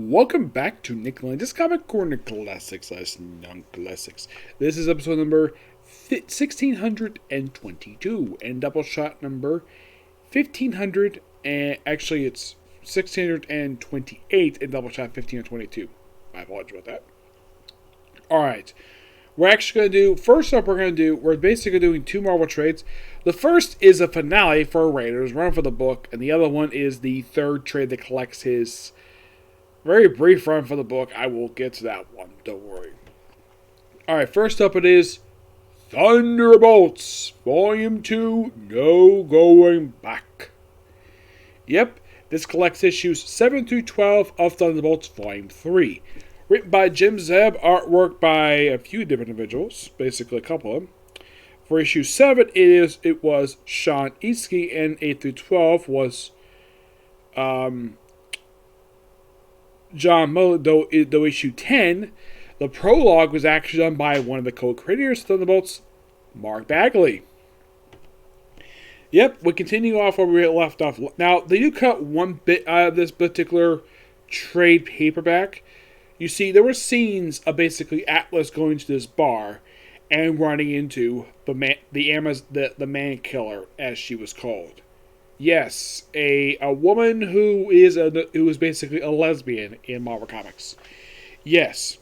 Welcome back to Nick Lenz Comic Corner Classics / Non-Classics. This is episode number 1622 and Doubleshot number 1500, and actually it's 1628 and Doubleshot 1522. I apologize about that. Alright, we're actually going to do, first up we're basically doing two Marvel trades. The first is a finale for Raiders, run for the book, and the other one is the third trade that collects his very brief run for the book. I will get to that one, don't worry. Alright, first up it is Thunderbolts Volume 2, No Going Back. Yep, this collects issues 7 through 12 of Thunderbolts Volume 3. Written by Jim Zeb, artwork by a few different individuals, basically a couple of them. For issue 7, it was Sean Easky, and 8 through 12 was John Mullen, though issue 10, the prologue was actually done by one of the co-creators of Thunderbolts, Mark Bagley. Yep, we continue off where we left off. Now, they do cut one bit out of this particular trade paperback. You see, there were scenes of basically Atlas going to this bar and running into the man killer, as she was called. Yes, a woman who is basically a lesbian in Marvel Comics. Yes.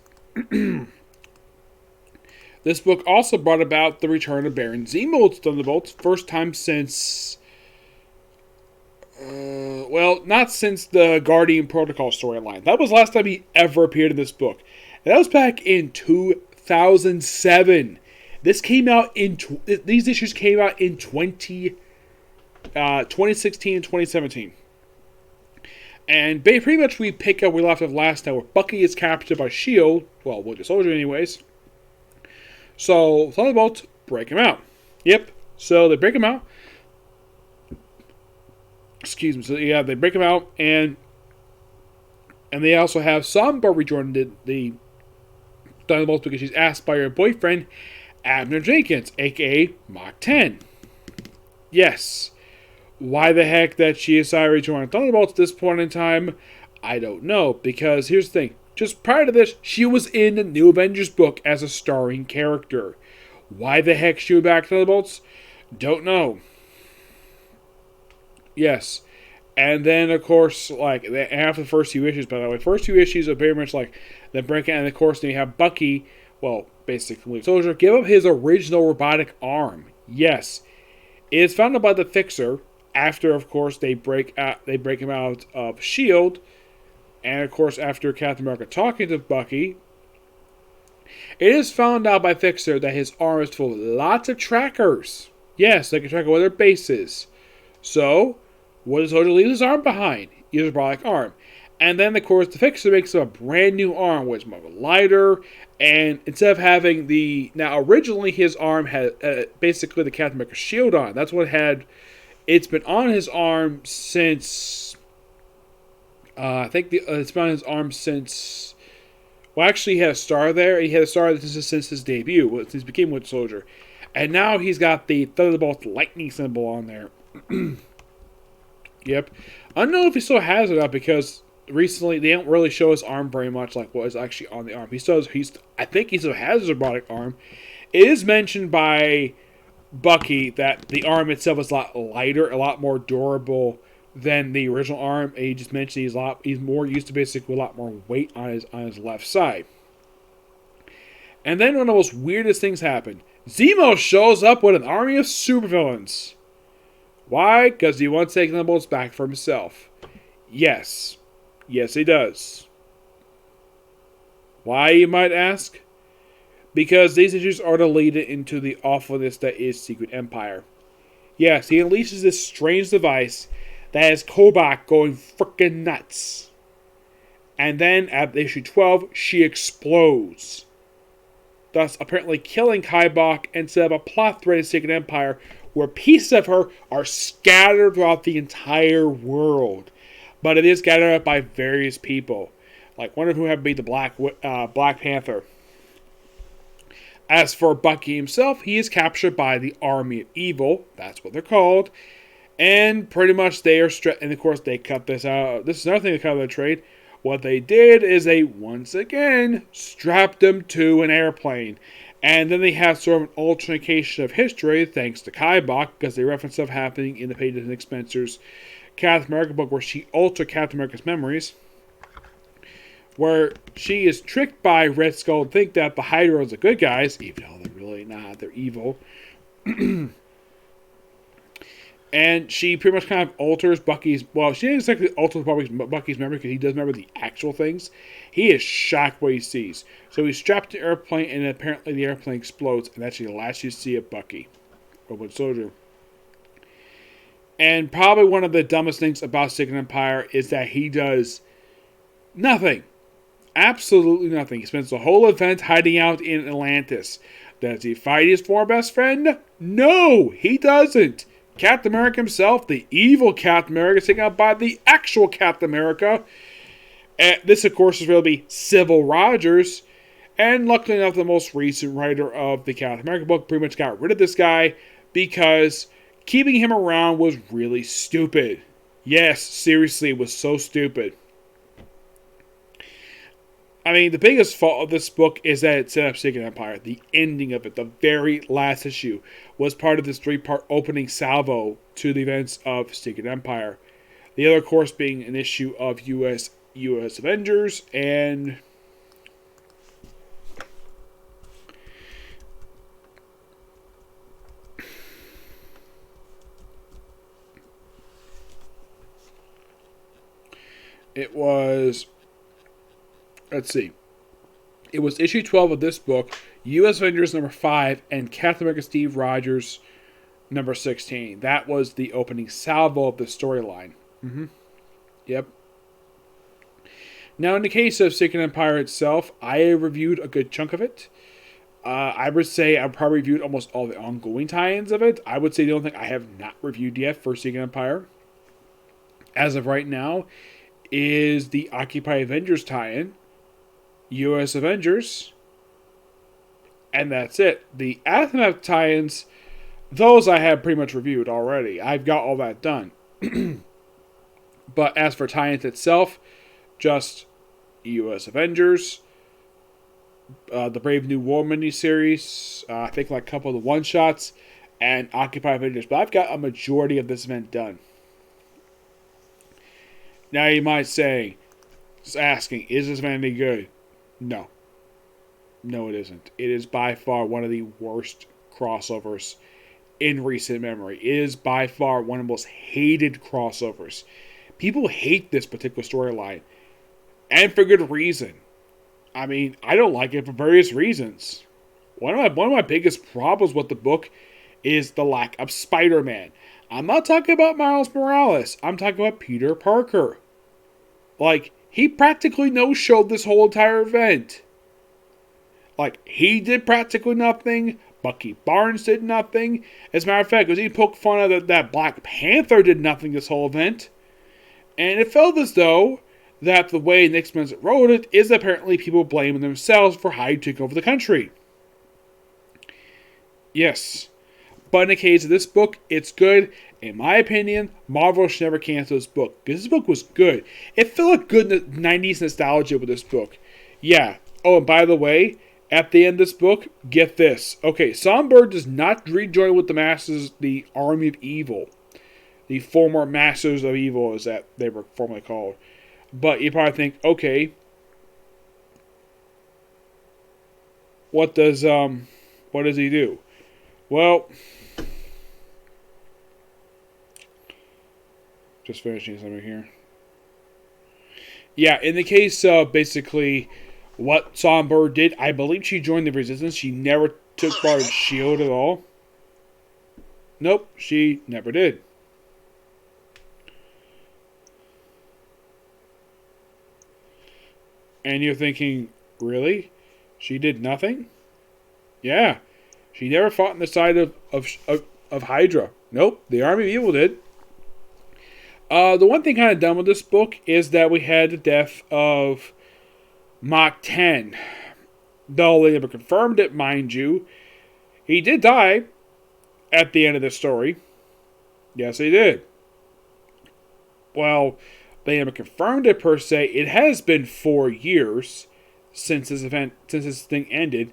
This book also brought about the return of Baron Zemo to Thunderbolts, first time since, not since the Guardian Protocol storyline. That was the last time he ever appeared in this book. And that was back in 2007. These issues came out in 2016 and 2017. And pretty much we pick up where we left off last time, where Bucky is captured by S.H.I.E.L.D. Well, Winter Soldier anyways. So, Thunderbolts break him out. Yep, so they break him out. Excuse me, so yeah, they break him out, and they also have Sombra rejoin the Thunderbolts because she's asked by her boyfriend, Abner Jenkins, a.k.a. Mach 10. Yes. Why the heck that she decided to rejoin Thunderbolts at this point in time, I don't know. Because here's the thing. Just prior to this, she was in the New Avengers book as a starring character. Why the heck she was back to Thunderbolts? Don't know. Yes. And then, of course, after the first few issues, by the way, first two issues are very much like the break, and of course, then you have Bucky, well, basically, Soldier, give up his original robotic arm. Yes. It is founded by the Fixer after, of course, they break him out of S.H.I.E.L.D., and, of course, after Captain America talking to Bucky, it is found out by Fixer that his arm is full of lots of trackers. Yes, they can track where their base is. So, what does Soldier leave his arm behind? He has a robotic arm. And then, of course, the Fixer makes him a brand new arm, which is more lighter, and instead of having now, originally his arm had basically the Captain America shield on. That's what it's been on his arm since, it's been on his arm since, well, actually he had a star there. He had a star since his debut, since he became Winter Soldier. And now he's got the Thunderbolt lightning symbol on there. Yep. I don't know if he still has it up because recently they don't really show his arm very much, like what is actually on the arm. I think he still has his robotic arm. It is mentioned by Bucky that the arm itself is a lot lighter, a lot more durable than the original arm. And he just mentioned he's more used to basically a lot more weight on his left side. And then one of the most weirdest things happened. Zemo shows up with an army of supervillains. Why? Because he wants to take the bolts back for himself. Yes. Yes, he does. Why, you might ask? Because these issues are to lead it into the awfulness that is Secret Empire. Yes, he unleashes this strange device that has Kobach going frickin' nuts. And then, at issue 12, she explodes. Thus, apparently killing Kybok and set up a plot thread in Secret Empire where pieces of her are scattered throughout the entire world. But it is gathered up by various people. Like one of whom have been the Black Panther. As for Bucky himself, he is captured by the Army of Evil. That's what they're called. And pretty much they are... and of course they cut this out. This is another thing they cut out of the trade. What they did is they, once again, strapped him to an airplane. And then they have sort of an altercation of history, thanks to Kybok, because they reference stuff happening in the Payton and Spencer's Captain America book where she altered Captain America's memories. Where she is tricked by Red Skull to think that the Hydra is the good guys, even though they're really not, they're evil. And she pretty much kind of alters Bucky's... Well, she didn't exactly alter Bucky's memory because he does remember the actual things. He is shocked what he sees. So he's strapped to the airplane, and apparently the airplane explodes, and that's the last you see of Bucky. Robot Soldier. And probably one of the dumbest things about Secret Empire is that he does nothing. Absolutely nothing. He spends the whole event hiding out in Atlantis. Does he fight his former best friend? No, he doesn't. Captain America himself, the evil Captain America, is taken out by the actual Captain America. And this, of course, is really Civil Rogers. And luckily enough, the most recent writer of the Captain America book pretty much got rid of this guy because keeping him around was really stupid. Yes, seriously, it was so stupid. I mean, the biggest fault of this book is that it set up Secret Empire. The ending of it, the very last issue, was part of this 3-part opening salvo to the events of Secret Empire. The other, of course, being an issue of U.S. Avengers and... It was... Let's see. It was issue 12 of this book, U.S. Avengers number 5, and Captain America Steve Rogers number 16. That was the opening salvo of the storyline. Yep. Now, in the case of Secret Empire itself, I reviewed a good chunk of it. I would say I've probably reviewed almost all the ongoing tie-ins of it. I would say the only thing I have not reviewed yet for Secret Empire, as of right now, is the Occupy Avengers tie-in, U.S. Avengers, and that's it. The Aftermath tie-ins, those I have pretty much reviewed already. I've got all that done. But as for tie-ins itself, just U.S. Avengers, the Brave New World miniseries, I think like a couple of the one-shots, and Occupy Avengers. But I've got a majority of this event done. Now you might say, just asking, is this event any good? No. No, it isn't. It is by far one of the worst crossovers in recent memory. It is by far one of the most hated crossovers. People hate this particular storyline. And for good reason. I mean, I don't like it for various reasons. One of my biggest problems with the book is the lack of Spider-Man. I'm not talking about Miles Morales. I'm talking about Peter Parker. Like, he practically no-showed this whole entire event. Like, he did practically nothing. Bucky Barnes did nothing. As a matter of fact, it was even poked fun of that Black Panther did nothing this whole event. And it felt as though that the way Nick Spencer wrote it is apparently people blaming themselves for how you took over the country. Yes. But in the case of this book, it's good. In my opinion, Marvel should never cancel this book. Because this book was good. It felt like good 90s nostalgia with this book. Yeah. Oh, and by the way, at the end of this book, get this. Okay, Songbird does not rejoin with the Masters, the Army of Evil. The former Masters of Evil, as that they were formerly called. But you probably think, okay, what does he do? Well, just finishing something here. Yeah, in the case of basically what Songbird did, I believe she joined the Resistance. She never took part of S.H.I.E.L.D. at all. Nope, she never did. And you're thinking, really? She did nothing? Yeah. She never fought on the side of Hydra. Nope, the Army of Evil did. The one thing kind of done with this book is that we had the death of Mach 10. Though they never confirmed it, mind you. He did die at the end of the story. Yes, he did. Well, They haven't confirmed it per se. It has been 4 years since this thing ended,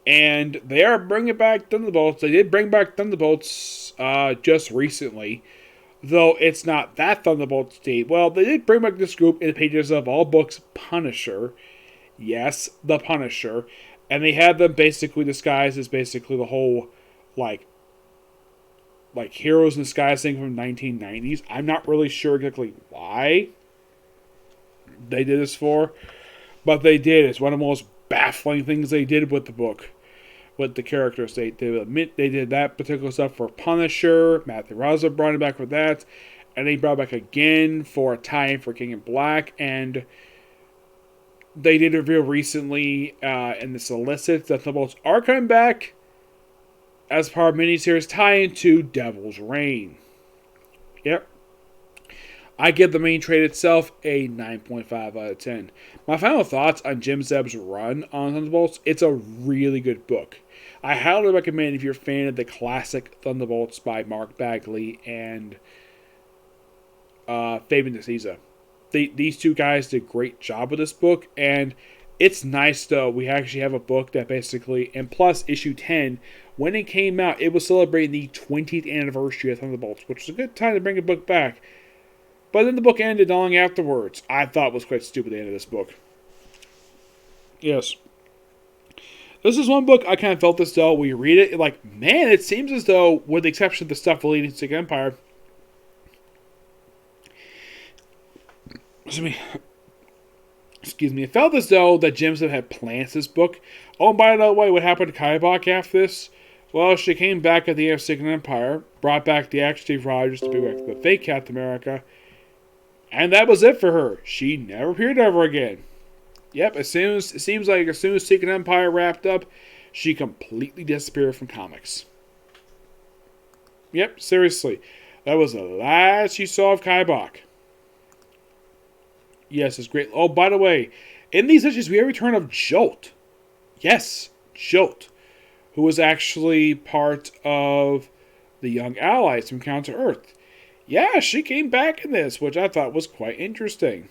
and they are bringing back Thunderbolts. They did bring back Thunderbolts just recently, though it's not that Thunderbolts team. Well, they did bring back this group in the pages of all books Punisher. Yes, the Punisher. And they had them basically disguised as basically the whole, like Heroes in Disguise thing from 1990s. I'm not really sure exactly why they did this for, but they did. It's one of the most baffling things they did with the book, with the characters. They admit they did that particular stuff for Punisher. Matthew Raza brought it back for that, and they brought it back again for a tie-in for King in Black, and they did reveal recently in the solicits that the Thunderbolts are coming back as part of miniseries tie-in to Devil's Reign. Yep. I give the main trade itself a 9.5 out of 10. My final thoughts on Jim Zebb's run on Thunderbolts: it's a really good book. I highly recommend if you're a fan of the classic Thunderbolts by Mark Bagley and Fabian Nicieza. These two guys did a great job with this book, and it's nice, though. We actually have a book that basically, and plus issue 10, when it came out, it was celebrating the 20th anniversary of Thunderbolts, which was a good time to bring a book back. But then the book ended long afterwards. I thought it was quite stupid, the end of this book. Yes. This is one book I kind of felt as though we read it, like, man, it seems as though, with the exception of the stuff relating to Secret Empire, excuse me, it felt as though that Jim Zeb had plans this book. Oh, by the way, what happened to Kaibok after this? Well, she came back at the end of Secret Empire, brought back the actual Steve Rogers to be back to the fake Captain America, and that was it for her. She never appeared ever again. Yep, it seems like as soon as Secret Empire wrapped up, she completely disappeared from comics. Yep, seriously. That was the last you saw of Kaibok. Yes, it's great. Oh, by the way, in these issues, we have a return of Jolt. Yes, Jolt, who was actually part of the Young Allies from Counter-Earth. Yeah, she came back in this, which I thought was quite interesting.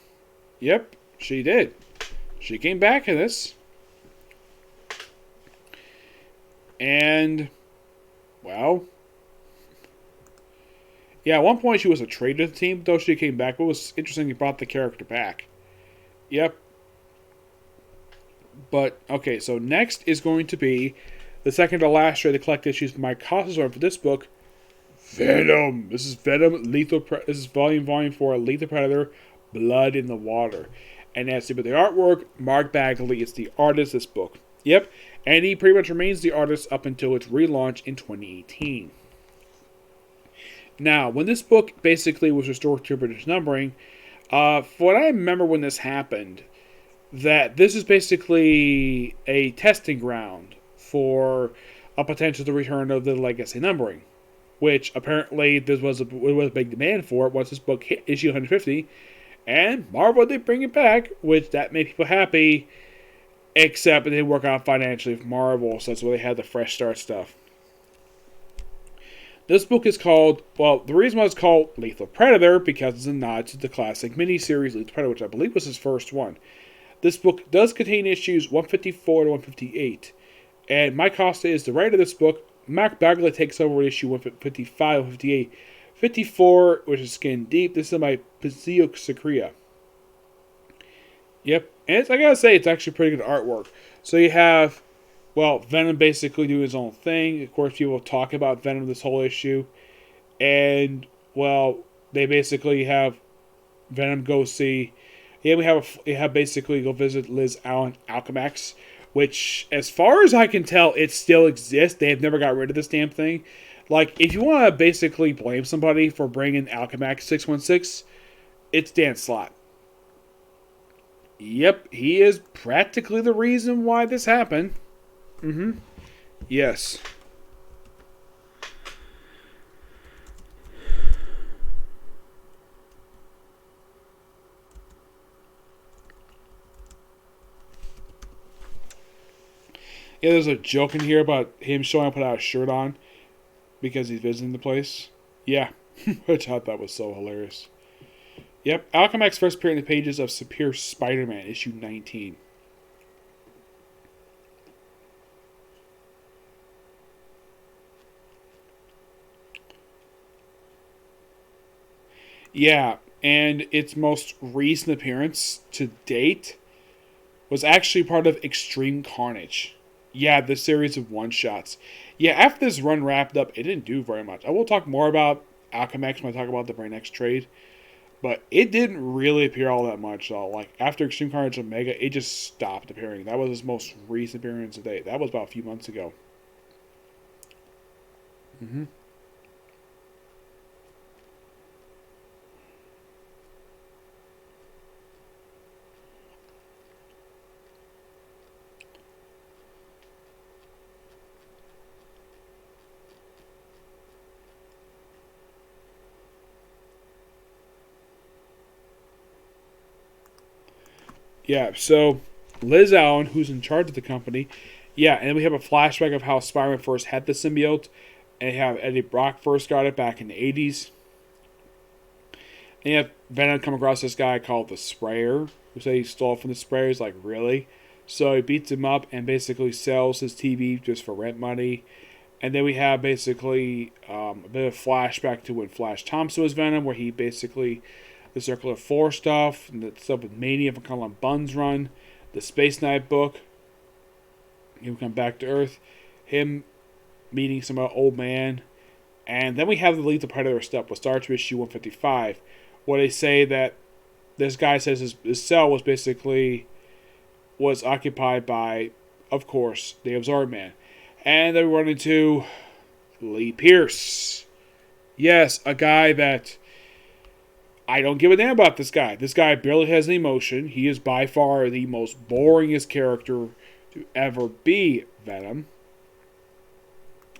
Yep, she did. She came back in this. And, well, yeah, at one point she was a traitor to the team, though she came back. What was interesting, he brought the character back. Yep. But, okay, so next is going to be the second to last trade to collect issues from my Costas run for this book, Venom. This is Venom, this is volume 4, Lethal Predator, Blood in the Water. And as to the artwork, Mark Bagley is the artist of this book. Yep, and he pretty much remains the artist up until its relaunch in 2018. Now, when this book basically was restored to British numbering, for what I remember when this happened, that this is basically a testing ground for a potential return of the legacy numbering, which apparently there was a big demand for it once this book hit issue 150, and Marvel did bring it back, which that made people happy, except it didn't work out financially for Marvel, so that's why they had the fresh start stuff. This book is called, well, the reason why it's called Lethal Predator, because it's a nod to the classic miniseries Lethal Predator, which I believe was his first one. This book does contain issues 154 to 158, and Mike Costa is the writer of this book. Mark Bagley takes over issue 155, 158. 54, which is Skin Deep. This is by Pizio Secria. Yep, and I gotta say, it's actually pretty good artwork. So you have, well, Venom basically doing his own thing. Of course, people talk about Venom this whole issue. And, well, they basically have Venom go see... Yeah, we have basically go visit Liz Allen Alchemax, which, as far as I can tell, it still exists. They have never got rid of this damn thing. Like, if you want to basically blame somebody for bringing Alchemax 616, it's Dan Slott. Yep, he is practically the reason why this happened. Yes. Yeah, there's a joke in here about him showing up without a shirt on because he's visiting the place. Yeah, which I thought was so hilarious. Yep, Alchemax first appeared in the pages of Superior Spider-Man, issue 19. Yeah, and its most recent appearance to date was actually part of Extreme Carnage. Yeah, the series of one-shots. Yeah, after this run wrapped up, it didn't do very much. I will talk more about Alchemax when I talk about the very next trade. But it didn't really appear all that much, though. Like, after Extreme Carnage Omega, it just stopped appearing. That was his most recent appearance to date. That was about a few months ago. Mm-hmm. Yeah, so Liz Allen, who's in charge of the company, yeah, and then we have a flashback of how Spider-Man first had the symbiote, and have Eddie Brock first got it back in the 80s. And you have Venom come across this guy called the Sprayer, who said he stole from the Sprayer. He's like, really? So he beats him up and basically sells his TV just for rent money. And then we have basically a bit of flashback to when Flash Thompson was Venom, where he basically, the Circle of Four stuff, and the stuff with Mania from Cullen Bunn's run, the Space Knight book, him come back to Earth, him meeting some old man. And then we have the Lead the Predator stuff with Star Trek issue 155, where they say that this guy says his cell was occupied by, of course, the Absorbed Man. And then we run into Lee Pierce. Yes, a guy that I don't give a damn about this guy. This guy barely has any emotion. He is by far the most boringest character to ever be Venom.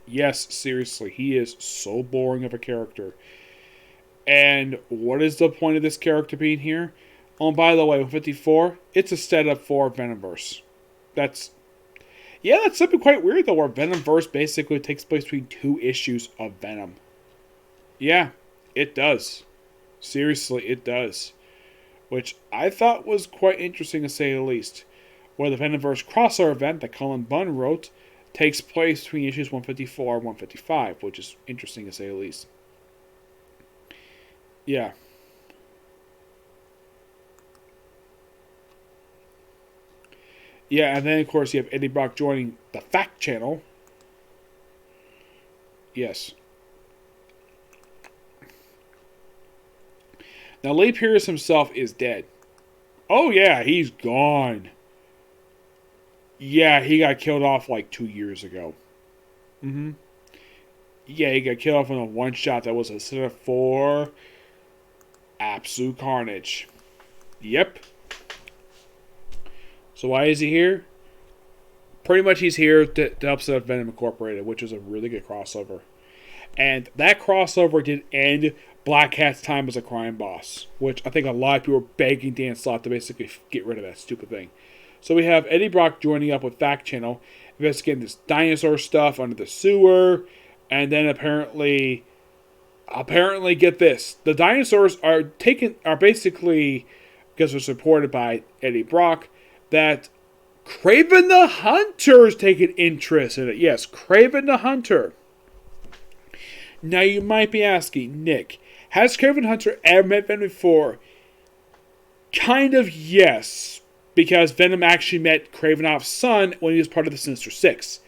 Yes, seriously, he is so boring of a character. And what is the point of this character being here? Oh, and by the way, 54, it's a setup for Venomverse. That's something quite weird, though, where Venomverse basically takes place between 2 issues of Venom. Yeah, it does. Seriously, it does. Which I thought was quite interesting, to say the least. Where the Venomverse crossover event that Cullen Bunn wrote takes place between issues 154 and 155, which is interesting, to say the least. Yeah. Yeah, and then, of course, you have Eddie Brock joining the Fact Channel. Yes. Now, Lee Pierce himself is dead. Oh, yeah, he's gone. Yeah, he got killed off like 2 years ago. Mm-hmm. Yeah, he got killed off in a one-shot that was a setup for Absolute Carnage. Yep. So why is he here? Pretty much he's here to help set up Venom Incorporated, which is a really good crossover. And that crossover did end Black Cat's time as a crime boss, which I think a lot of people were begging Dan Slott to basically get rid of that stupid thing. So we have Eddie Brock joining up with Fact Channel, investigating this dinosaur stuff under the sewer, and then apparently get this, the dinosaurs are basically, because they're supported by Eddie Brock, that Kraven the Hunter's taken interest in it. Yes, Kraven the Hunter. Now you might be asking, Nick, has Kraven the Hunter ever met Venom before? Kind of yes, because Venom actually met Kravinoff's son when he was part of the Sinister Six.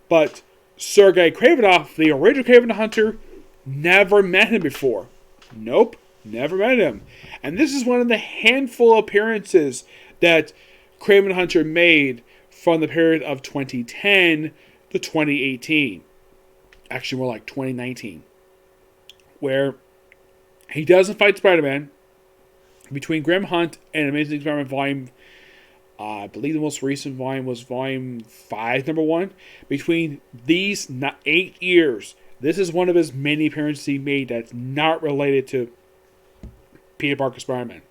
But Sergei Kravinoff, the original Kraven the Hunter, never met him before. Nope, never met him. And this is one of the handful of appearances that Kraven the Hunter made from the period of 2010 to 2018. Actually, more like 2019. Where he doesn't fight Spider-Man. Between Grim Hunt and Amazing Spider-Man Volume, I believe the most recent volume was Volume 5, number 1. Between these 8 years, this is one of his many appearances he made that's not related to Peter Parker Spider-Man.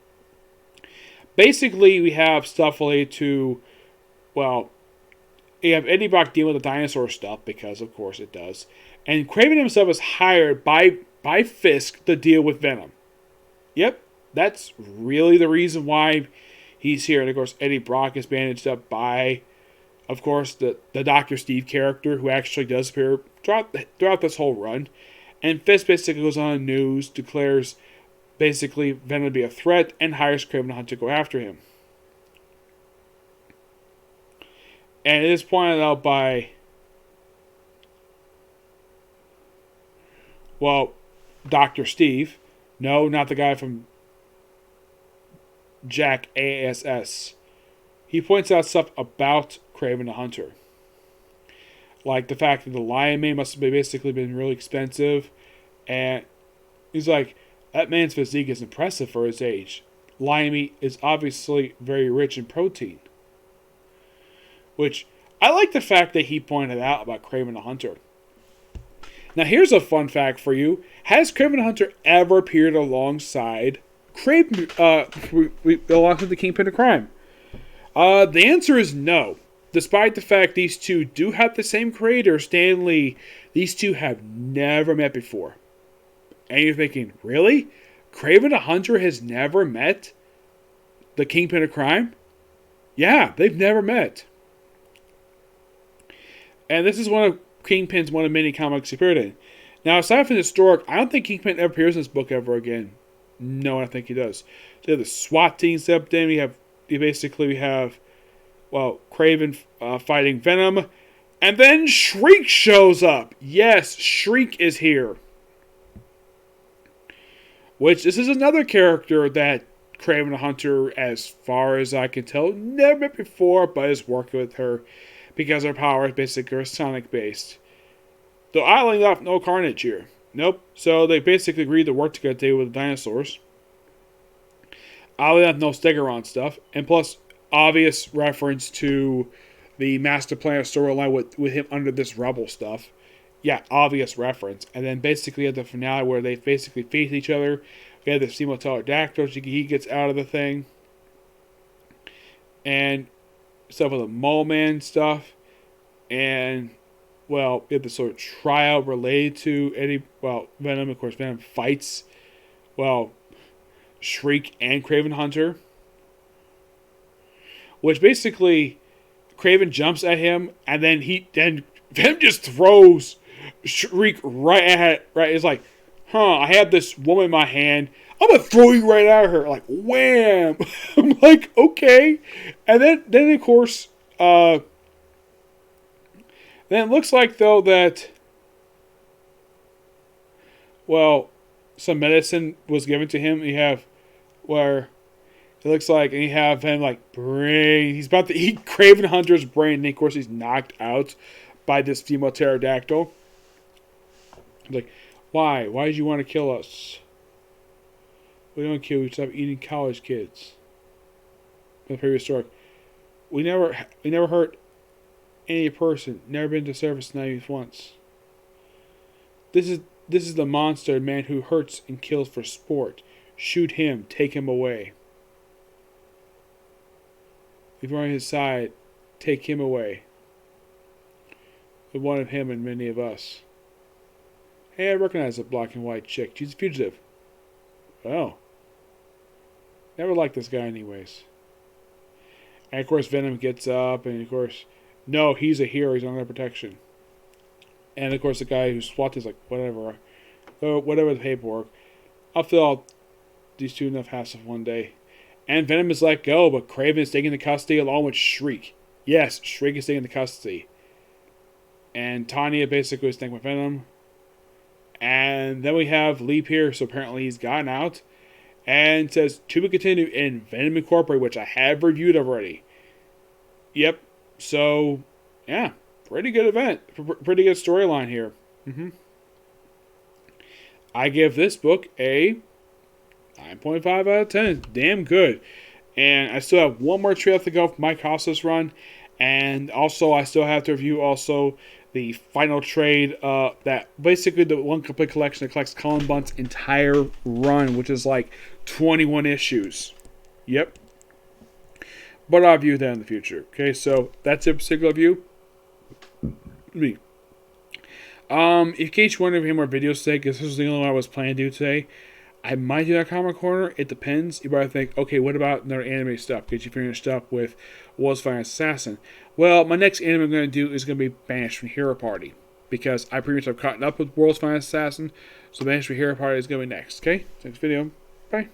Basically, we have stuff related to, well, you have Eddie Brock dealing with the dinosaur stuff, because of course it does. And Kraven himself is hired by Fisk to deal with Venom. Yep, that's really the reason why he's here. And of course, Eddie Brock is bandaged up by, of course, the Dr. Steve character, who actually does appear throughout this whole run. And Fisk basically goes on the news, declares basically Venom to be a threat, and hires Kraven the Hunter to go after him. And it is pointed out by, well, Dr. Steve. No, not the guy from Jack ASS. He points out stuff about Kraven the Hunter. Like the fact that the lion mane must have basically been really expensive. And he's like, that man's physique is impressive for his age. Lion meat is obviously very rich in protein. Which, I like the fact that he pointed out about Kraven the Hunter. Now here's a fun fact for you. Has Kraven the Hunter ever appeared alongside Kraven, alongside the Kingpin of Crime? The answer is no. Despite the fact these two do have the same creator, Stan Lee, these two have never met before. And you're thinking, really? Kraven the Hunter has never met the Kingpin of Crime? Yeah, they've never met. And this is one of Kingpin's one of many comics he appeared in. Now, aside from the historic, I don't think Kingpin ever appears in this book ever again. No, I don't think he does. So you have the SWAT team stepped in. We have Kraven fighting Venom. And then Shriek shows up. Yes, Shriek is here. Which, this is another character that Kraven the Hunter, as far as I can tell, never met before, but is working with her because her power is basically sonic based. Though oddly enough, no Carnage here. Nope. So they basically agreed to work together today with the dinosaurs. Oddly enough, no Stegoron stuff. And plus, obvious reference to the Master Plan storyline with him under this Rebel stuff. Yeah, obvious reference. And then basically at the finale where they basically face each other, we have the Steam Pterodactyl. He gets out of the thing. And stuff with the Mole Man stuff. And, well, we have the sort of tryout related to Venom. Of course, Venom fights, Shriek and Kraven Hunter. Which basically, Kraven jumps at him, and then Venom just throws Shriek right at it. Right, it's like, I have this woman in my hand. I'm gonna throw you right at her. Like, wham! I'm like, okay. And then of course, then it looks like though that, some medicine was given to him. You have where it looks like, and you have him he's about to eat Kraven Hunter's brain, and of course he's knocked out by this female pterodactyl. Like, why? Why did you want to kill us? We don't kill. We stop eating college kids. The previous story, we never hurt any person. Never been to service knives once. This is the monster man who hurts and kills for sport. Shoot him. Take him away. If you're on his side, take him away. The one of him and many of us. Hey, I recognize a black and white chick. She's a fugitive. Oh. Never liked this guy anyways. And of course Venom gets up, and of course, no, he's a hero. He's under protection. And of course the guy who's SWAT is like, whatever the paperwork. I'll fill out these two enough hassle one day. And Venom is let go, but Kraven is taken into custody along with Shriek. Yes, Shriek is taken into custody. And Tanya basically is taken with Venom. And then we have Lee Pierce, so apparently he's gotten out. And says, to be continued in Venom Incorporated, which I have reviewed already. Yep. So, yeah. Pretty good event. Pretty good storyline here. I give this book a 9.5 out of 10. It's damn good. And I still have one more trade to go for Mike Haas's run. And also, I still have to review also the final trade, that basically the one complete collection that collects Colin Bunt's entire run, which is like 21 issues. Yep. But I'll review that in the future. Okay, so that's a particular review. Me. In case you're wondering if I have more videos today, because this was the only one I was planning to do today, I might do that comic corner. It depends. You might think, okay, what about another anime stuff? Get you finished up with World's Finest Assassin. Well, my next anime I'm going to do is going to be Banished from Hero Party, because I pretty much have caught up with World's Finest Assassin. So Banished from Hero Party is going to be next. Okay? Next video. Bye.